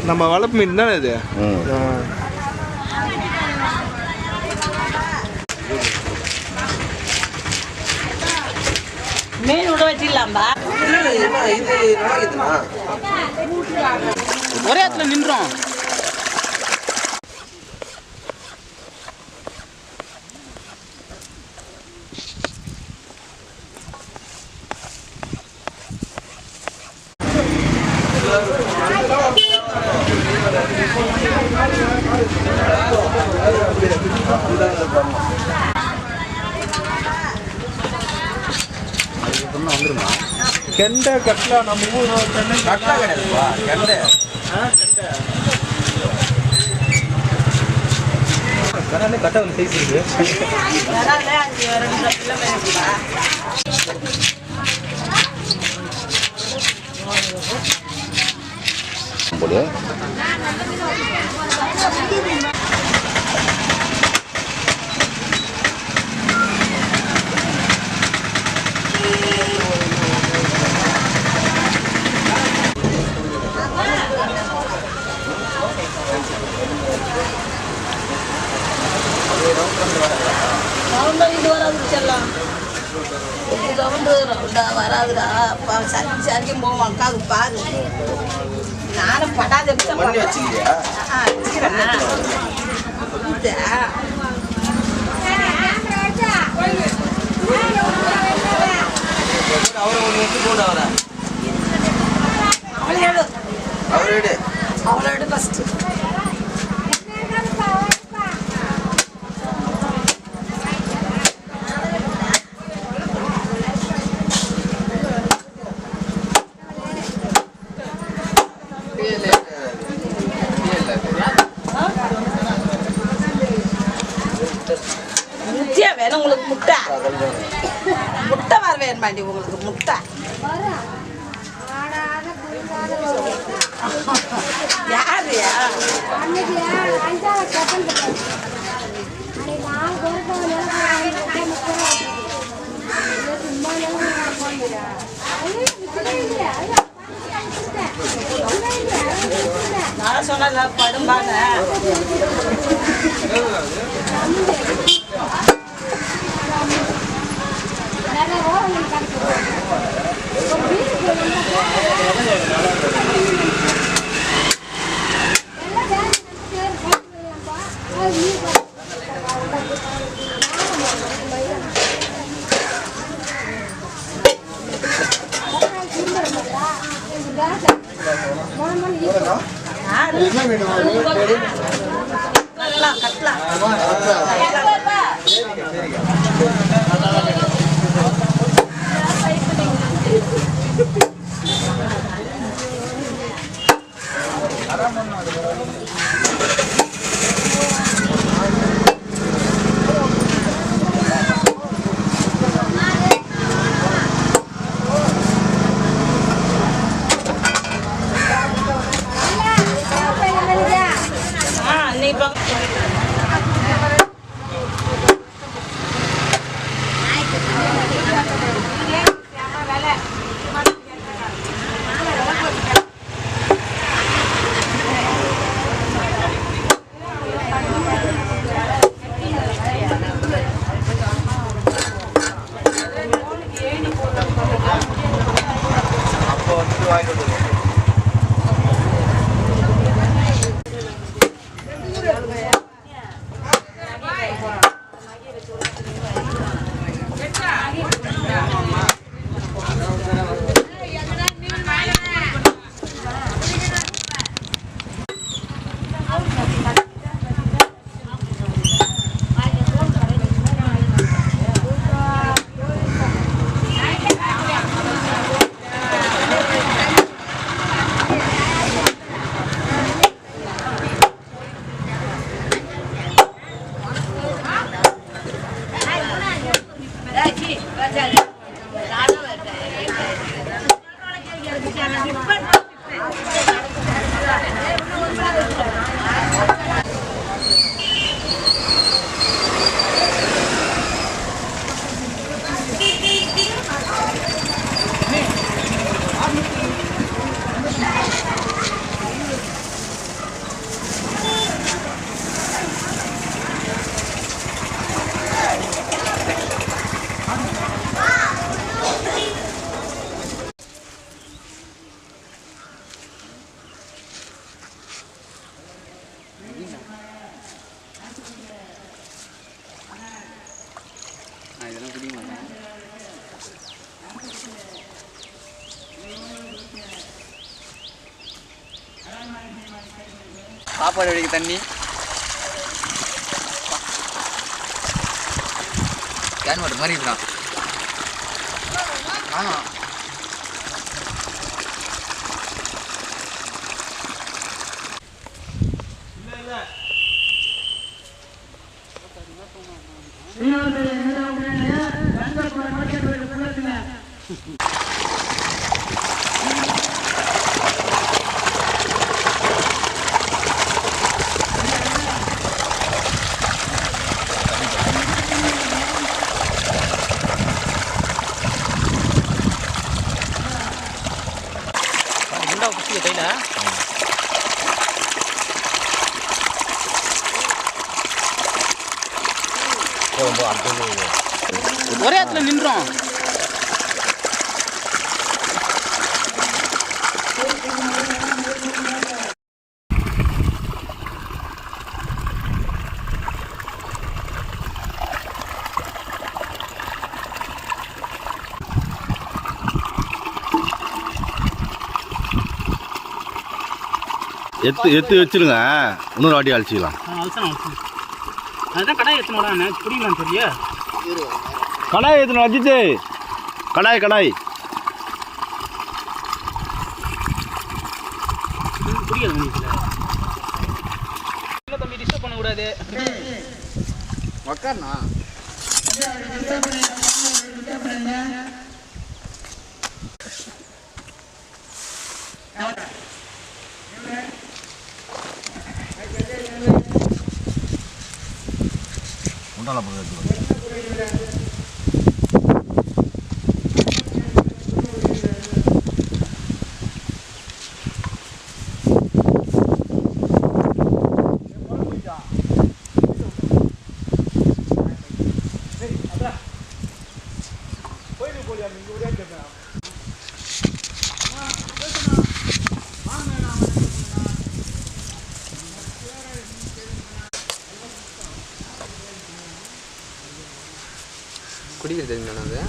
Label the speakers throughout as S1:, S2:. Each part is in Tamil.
S1: நம்ம வளர்ப்பு மீன் தானே இது.
S2: மீன் விட வச்சிடலாம்பா. ஒரே இடத்துல நின்றோம்.
S1: கெண்டை கட்லா நம்ம ஊர் கட்லா கிடையாதுப்பா. கெண்டை கடாலே கட்டை வந்து சைஸ் இருக்கு.
S2: வராதுடா. சரி போவோம் அக்காவுக்கு பாரு. நானும் படாத அவளோட ஃபஸ்ட்டு முட்டையா வேணும் உங்களுக்கு. முட்டை முட்டை வர வேணுமாண்டி உங்களுக்கு. முட்டை யாருயா நான் சொன்ன படும்பாங்க.
S3: சாப்பாடு வடிக்க தண்ணி கேன் வாட்டர் மாதிரி இருக்குதான். ஆமாம்
S4: ஒரே இடத்துல நின்றோம்.
S5: எத்து வச்சிருங்க, இன்னொரு வாட்டி அழிச்சிக்கலாம்.
S4: அதுதான் கடாய் எத்தனோட புரியலாம் தெரியல.
S5: கடாய் எத்தனை அஜித்து? கடாய்
S4: புரியாது தம்பி, டிஸ்டர்ப் பண்ணக்கூடாது.
S3: உக்காரணா
S5: உண்டால போகிறது.
S3: குடிக்கிறது தெரியுங்களா அது?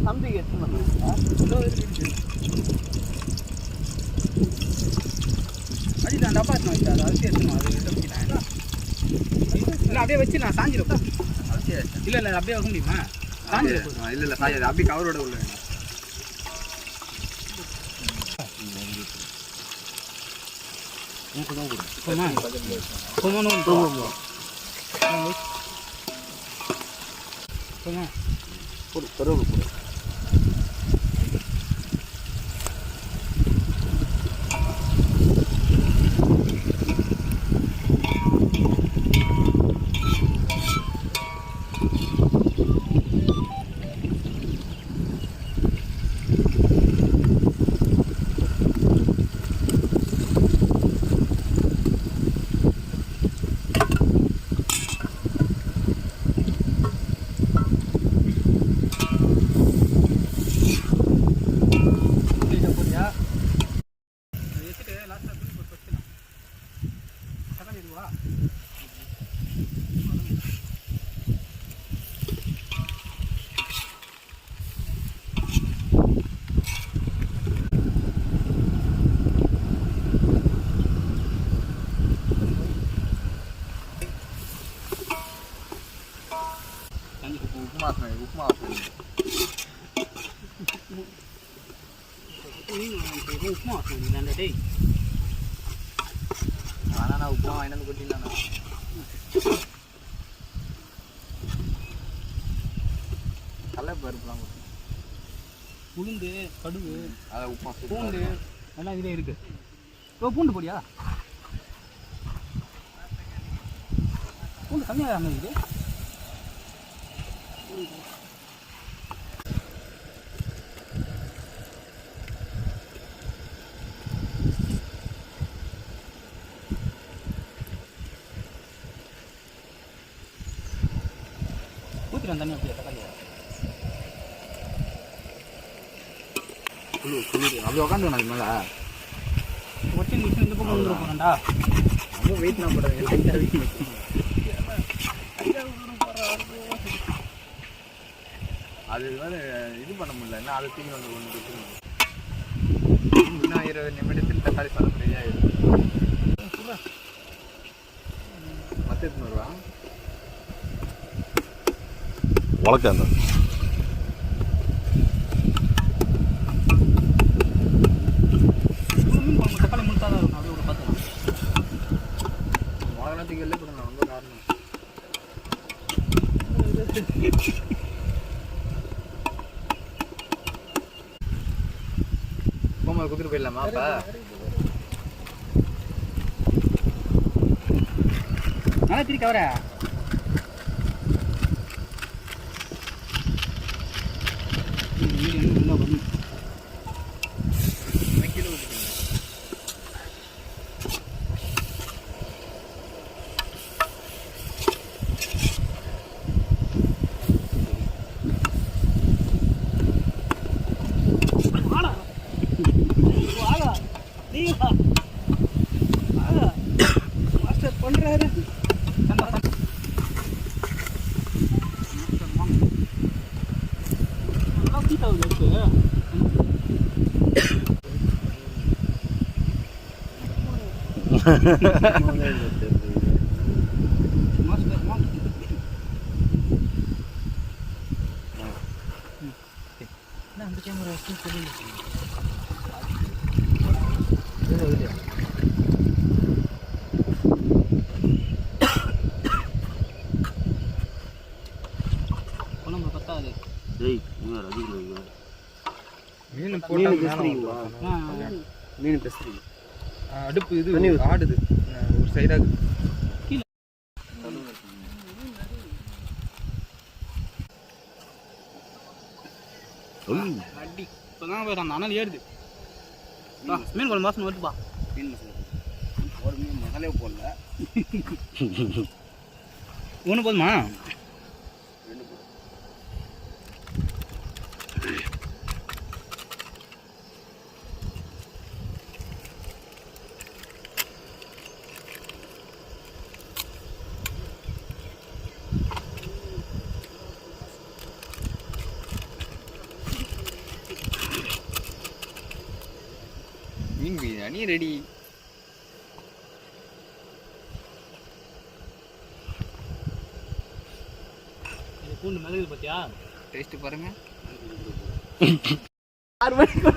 S4: தம்பிக்கு எடுத்து பண்ணுங்க. அடிதான் டப்பா எடுத்து வச்சாரு, அரிசி எடுத்துமா அது இல்லை அப்படியே வச்சு நான் சாஞ்சிருப்பேன். இல்லை அப்படியே வைக்க முடியுமா? சாஞ்சிருப்பேன்.
S3: இல்லை சாயாது, அப்படியே கவரோட உள்ள உப்புமா
S4: உப்புமா டே
S3: ஆனால் நான் உப்புமா வாங்கிட்டு கொட்டிடலாண்ணா. கடலை பருப்புலாம்
S4: உளுந்து கடுகு
S3: அதை உப்புமா
S4: பூண்டு எல்லாம் இதே இருக்கு. பூண்டு பொடியா? பூண்டு கம்மியாக தான் இது. ஊற்றிடும் தண்ணி அப்படியே தக்காளியா
S3: அப்படி உட்காந்துக்கணும் அது மேலே
S4: ஒட்டி மிஷின் இந்த பக்கம் வந்துட போகிறேன்டா.
S3: ரொம்ப வெயிட்லாம் போடுறது. அது வேறு இது பண்ண முடியல. என்ன அதை தூக்கி வந்து ஒன்று இன்னும் 20 நிமிடத்தில் தக்காளி சாதம் ரெடி ஆகிடும். மற்ற 800 ரூபா
S5: வழக்கம் அந்த
S4: மீன் குழம்பு தக்காளி முழுத்தாக தான் இருக்கும். அப்படியே ஒரு பார்த்துக்கலாம்.
S3: வாகனத்துக்கு வெளில போடணும். ரொம்ப காரணம் போகும்போது குதிரை போயிடலாமா? அப்போ
S4: நல்லா திரி கவர
S3: கீழே ஊற்றிக்கணும்.
S4: மாஸ்டர் பண்றாரு.
S3: மீன் பேசுறீங்க. அடுப்பு இது ஆடுது ஒரு சைடாக.
S4: அடி இப்போதான் போய் அந்த அனல் ஏறுது. மீன் குழம்பு வாசனை வருதுப்பா.
S3: மீன் மசாலா ஒரு மீன் மசாலே போடல.
S4: ஒன்று போதுமா?
S3: மீன் பிரியாணி ரெடி.
S4: பூண்டு மிளகுது பார்த்தியா?
S3: டேஸ்ட் பாருங்க.
S2: 6 மணிக்கு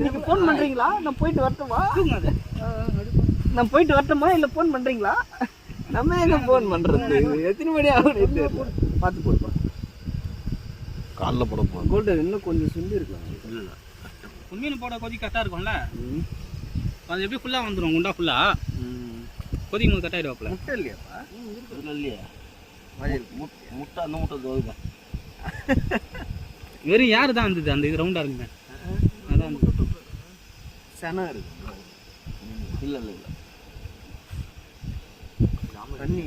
S2: நீங்கள் ஃபோன் பண்ணுறீங்களா? நான் போயிட்டு வரட்டுமா? நான் போயிட்டு வரட்டுமா இல்லை ஃபோன் பண்ணுறீங்களா? நம்ம எங்கே ஃபோன் பண்ணுறது? எத்தனை மணி ஆகும்? பார்த்து போடுப்பா.
S5: காலைல போட போகிறோம்.
S2: கோல்டு இன்னும் கொஞ்சம் சுண்டி இருக்கலாம்.
S5: இல்லை
S4: மீன் போட கொதி கரெக்டாக இருக்கும்ல. அது எப்படி ஃபுல்லாக வந்துடும் குண்டா ஃபுல்லாக கொதிக்கும் போது கரெக்டாகிடுவாப்புல.
S3: முட்டை இல்லையாப்பா?
S5: இதில் இல்லையா முட்டை அந்த முட்டை தோதுப்பா.
S4: வெறும் யார் தான் இருந்தது அந்த இது ரவுண்டாக இருக்குங்க. அதான்
S2: சென இருக்கு.
S5: இல்லை இல்லை இல்லை
S2: தண்ணி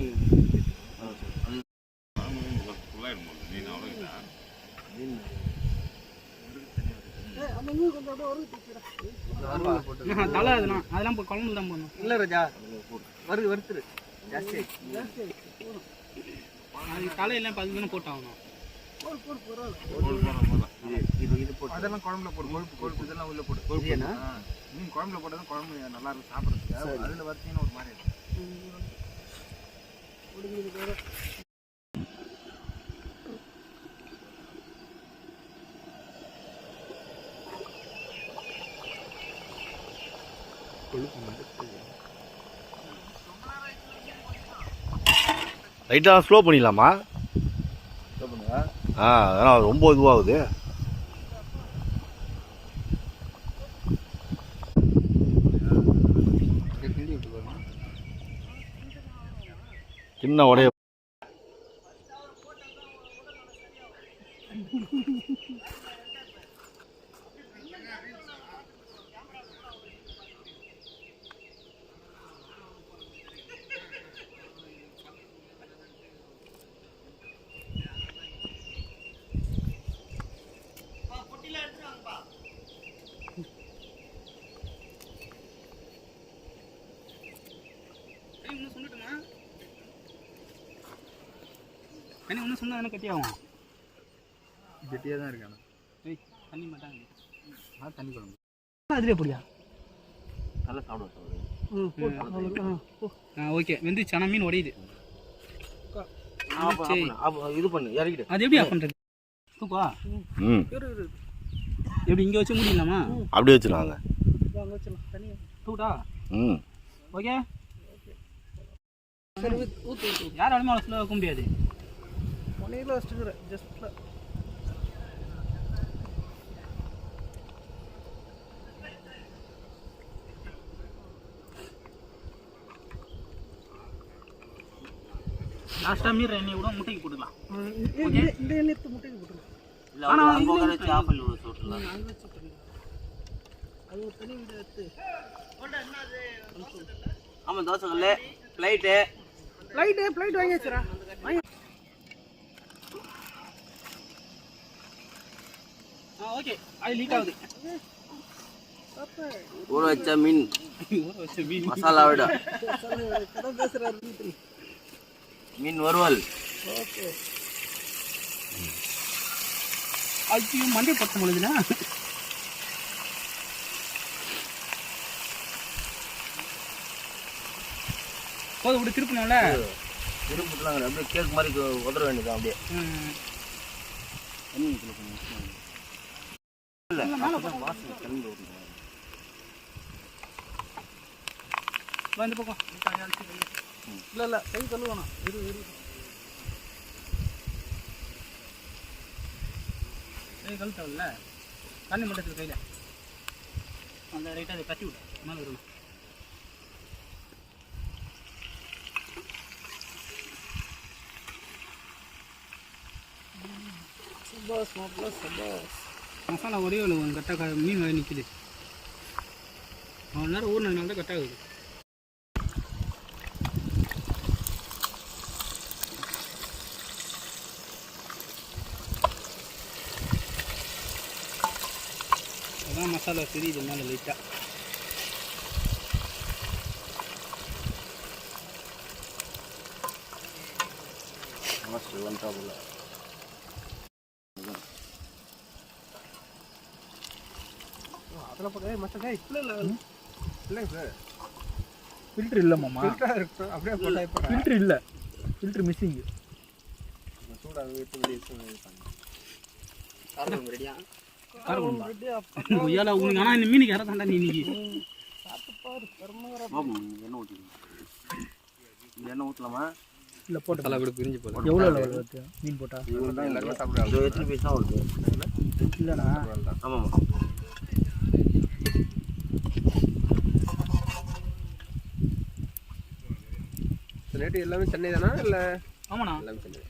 S4: தலை அதெல்லாம் இப்போ குழம்பு தான் போடணும்.
S2: இல்லை ராஜா வறுத்துரு ஜாஸ்தி.
S4: அது தலையெல்லாம் 10 தானே போட்டாகணும்.
S3: அதெல்லாம் குழம்புல போடு. கொழுப்பு இதெல்லாம் உள்ள போடு. மீன் குழம்புல போட்டதான் குழம்பு நல்லா இருக்கும் சாப்பிட்றதுக்கு. அதில் வறுத்தீங்கன்னா ஒரு மாதிரி இருக்கும்.
S5: லைட்டாக ஸ்லோ பண்ணிடலாமா? ஆ அதனால் ரொம்ப இதுவாகுது. சின்ன உடைய
S4: ஒன்றும் சொன்னா தானே கட்டியாகும்.
S3: கெட்டியாக தான் இருக்கானே.
S4: தண்ணி மாட்டாங்க.
S3: தண்ணி குழம்பு
S4: அதிலே போடியா?
S5: நல்லா சாப்பிடுவோம்.
S4: ஓகே வெந்துச்சு. ஆனால் மீன் உடையுது.
S5: இது பண்ணு இறக்கிட்டு.
S4: அது எப்படி ஆஃப் பண்ணுறது? தூக்குவா எப்படி இங்கே வச்சு முடியலாமா?
S5: அப்படியே வச்சுருவாங்க.
S4: தூட்டா?
S5: ம்
S4: ஓகே. யார் வேணுமோ அவ்வளோ வைக்க முடியாது.
S2: முனையில் வச்சுக்கிறேன் ஜஸ்ட்டில்.
S4: லாஸ்ட்டாக மீற எண்ணெய் கூட முட்டைக்கு போட்டுக்கலாம்.
S2: இந்த எண்ணெய் முட்டைக்கு போட்டுக்கலாம். அது ஒரு தனி வீடு எடுத்து.
S5: ஆமாம் தோசைக்கல்ல ஃப்ளைட்டு
S2: வாங்கி வச்சுரா.
S4: ஓகே அது லீக் ஆகுது.
S5: ஊற வச்ச மீன் மசாலா விட மீன் வறுவல்.
S2: ஓகே
S4: அது மண்டை பட்ட பொழுதுனா போது இப்படி திருப்பணும்ல.
S5: திருப்பலாம் அப்படியே கேக் மாதிரி உதற வேண்டியதான் அப்படியே.
S4: இந்த பக்கம்
S2: இல்லை கை தள்ளுவானா.
S4: கை கழுத்தவில்ல தண்ணி மட்டும் கையில் அந்த ரைட்டாக அதை கட்டி விடு. மேலே வரும். மசாலா ஒரே ஒரு கட்டாக மீன் வகை நிற்கிது. அவ்வளோ நேரம் ஊறினதுனால தான் கட்டாகுது. அதான் மசாலா தெரியுது மேலே லைட்டாக.
S2: அதில் போட்டு மசாலா இல்லை சார்.
S3: ஃபில்டர் இல்லைம்மா.
S2: அப்படியே போட்டால் இப்போ
S3: ஃபில்டர் இல்லை. Filter missing.
S2: சூடாக விட்டு வெளியே
S4: ரெடியா கொய்யால உனக்கு. ஆனால் இந்த மீனுக்கு இற தாண்டா நீ இன்னைக்கு.
S5: எண்ணெய் ஊற்றிக்கணும். எண்ணெய் ஊற்றலாமா?
S3: இல்லை போட்டு
S1: தலை கூட பிரிஞ்சு போகலாம்.
S3: எவ்வளோ லெவல் வருது மீன் போட்டா?
S2: எல்லாருமே சாப்பிடுவாங்க.
S5: எத்தனை பீஸ் தான் வருது?
S3: இல்லைண்ணா
S5: ஆமாம்மா.
S1: நேற்று எல்லாமே சென்னை தானா இல்லை?
S4: ஆமாண்ணா
S1: எல்லாமே சென்னை.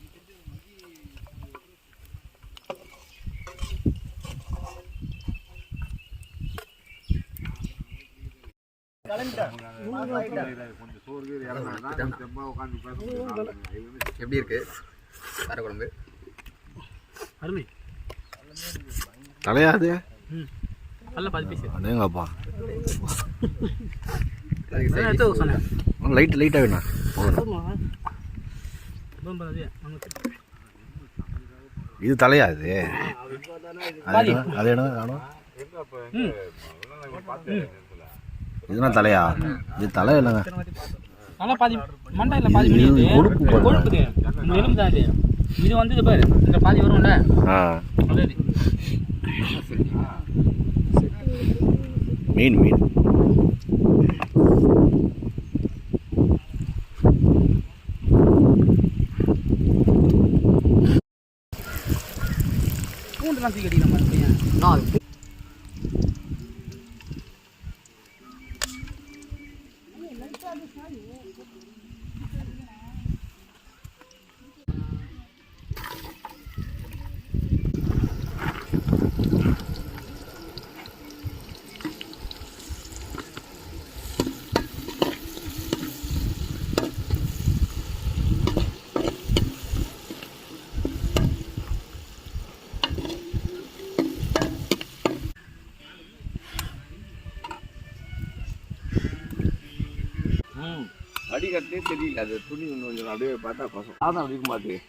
S1: எப்படி இருக்கு காரக்குழம்பு?
S4: அருமை.
S5: தலையாது
S4: நல்ல 10 பீஸ்
S5: அடேங்கப்பா.
S4: எடுத்து சொன்னேன்.
S5: லைட்டாக வேணும். இது தலையா? இது அது என்ன காணும்? இதுனா தலையா? இது தலை இல்லைங்க.
S4: நல்லா பாதி மண்டை இல்லை, பாதி மீன் கொழுப்புது. எலும்பு தான் இது. இது வந்து இது பாரு இந்த பாதி வரும்ல. அதே
S5: மீன் மீன்
S4: பூண்டுலாம் தூக்கி அடிக்கிற மாதிரி.
S1: அடிக்கட்டே தெரியல, அது துணி ஒன்று கொஞ்சம் அப்படியே பார்த்தா பசம் சாதம் அடிக்க மாட்டேன்.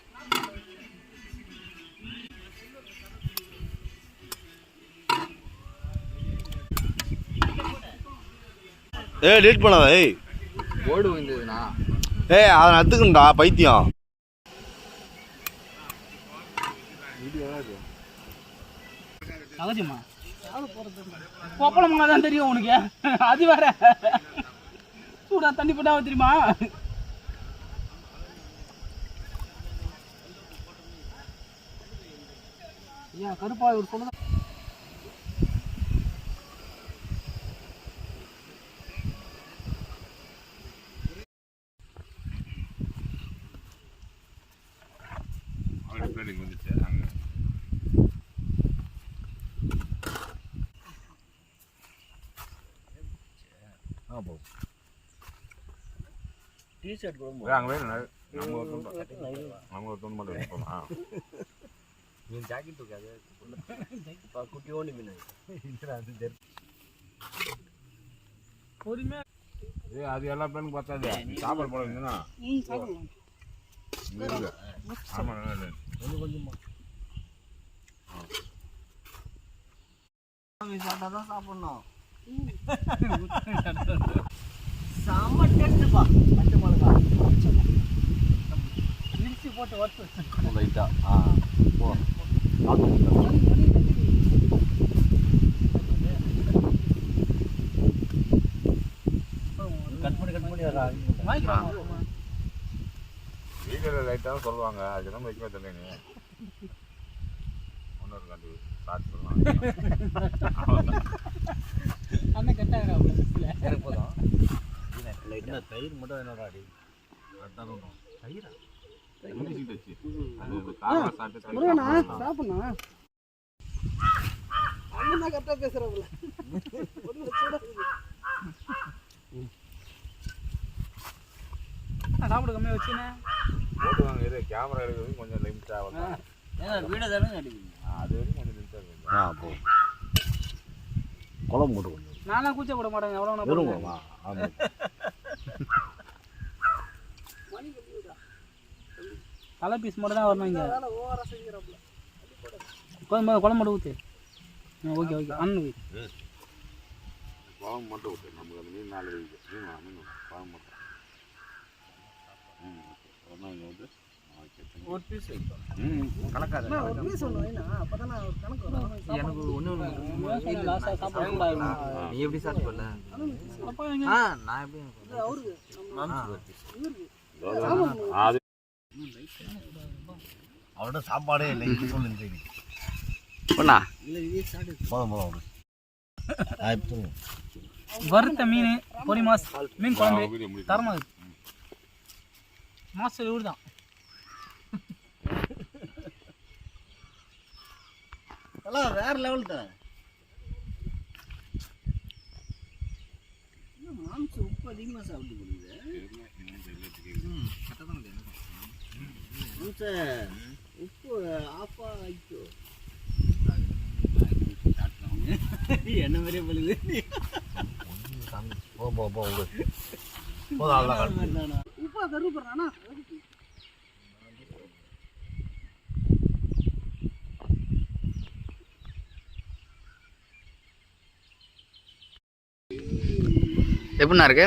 S5: ஏய் டேட் பண்ணாத. ஏய்
S2: ஓடு வந்ததுண்ணா.
S5: ஏய் அதை நத்துக்குண்டா பைத்தியம்.
S4: சகஜமா கொப்பளமாக தான் தெரியும் உனக்கு. அது வேற சூடா தண்ணி போட்டா தெரியுமா? ஏன் கருப்பா இவர் சொல்லுங்க.
S5: டிஷர்ட் கூட மீன் ஜாக்கெட் இருக்காது குட்டி ஓண்டி மீன்
S4: பொறுமையா
S1: அது எல்லா பேருக்கும் பார்த்தாது சாப்பாடு போட வேண்டியதுன்னா
S2: சாப்பிட்டாதான் சாப்பிடணும். செம்ம டேஸ்ட்டுப்பா. பச்சை மிளகா
S4: மிர்ச்சி போட்டு வறுத்து
S5: லைட்டா கட் பண்ணி
S4: வாங்கிக்கலாம்.
S1: வீட்டில் லைட்டாக சொல்லுவாங்க, அது நம்ம வைக்க தெரியல. ஒன்னொரு கண்டு ஸ்டார்ட் பண்ணுவாங்க.
S4: அண்ணன் கட்டாகிறா
S5: எனக்கு போதும். லைட்டாக தயிர் மட்டும் என்னடா அடி தயிரா
S4: சாப்பிடணும். அண்ணன் கரெக்டாக பேசுறாப்புல. சாப்பிட கம்மியாக வச்சுனே
S1: போட்டுவாங்க. இது கேமரா எடுக்கிறது கொஞ்சம் லிமிட் ஆகும்.
S5: வீடு தானே அடிப்பீங்க.
S1: அது வரைக்கும் கொஞ்சம் லிமிட் ஆகும்.
S5: போ குழம்பு போட்டு கொஞ்சம்
S4: நான்லாம் கூச்ச போட மாட்டேங்க. எவ்வளோ
S5: விரும்புமா? ஆமாம்
S4: தலை பீஸ் மட்டும் தான் வரணும். இங்கே குழம்பு குழம்பு ஊற்று. ஓகே ஓகே அண்ணன்
S1: குழம்பு மட்டும் விட்டு நமக்கு அந்த மீன் 4 மீன் குழம்பு மட்டும். இங்கே வந்து
S2: ஒரு பீஸ்
S1: கணக்காது.
S2: எனக்கு ஒன்று
S4: லாஸ்ட்டாக சாப்பிட
S2: நீ எப்படி சாப்பிடல? நான் எப்படி
S1: அது
S5: அவரோட சாப்பாடே இல்லை. இது சொல்லு
S2: பண்ணா
S5: போதும்
S4: வறுத்த மீன் பொரி மாஸ் மீன் குழம்பு தரமாக இருக்கு. மாஸ்டர் இவர் தான்.
S2: எல்லாம் வேற லெவல் தான். மாம்ச உப்பு அதிகமாக சாப்பிட்டு கொடுக்குது. உப்பு ஆஃபா ஆயிட்டோ என்ன மாதிரியே பண்ணுது. உப்பா கருப்படுறானா? எப்படின்னா இருக்கு?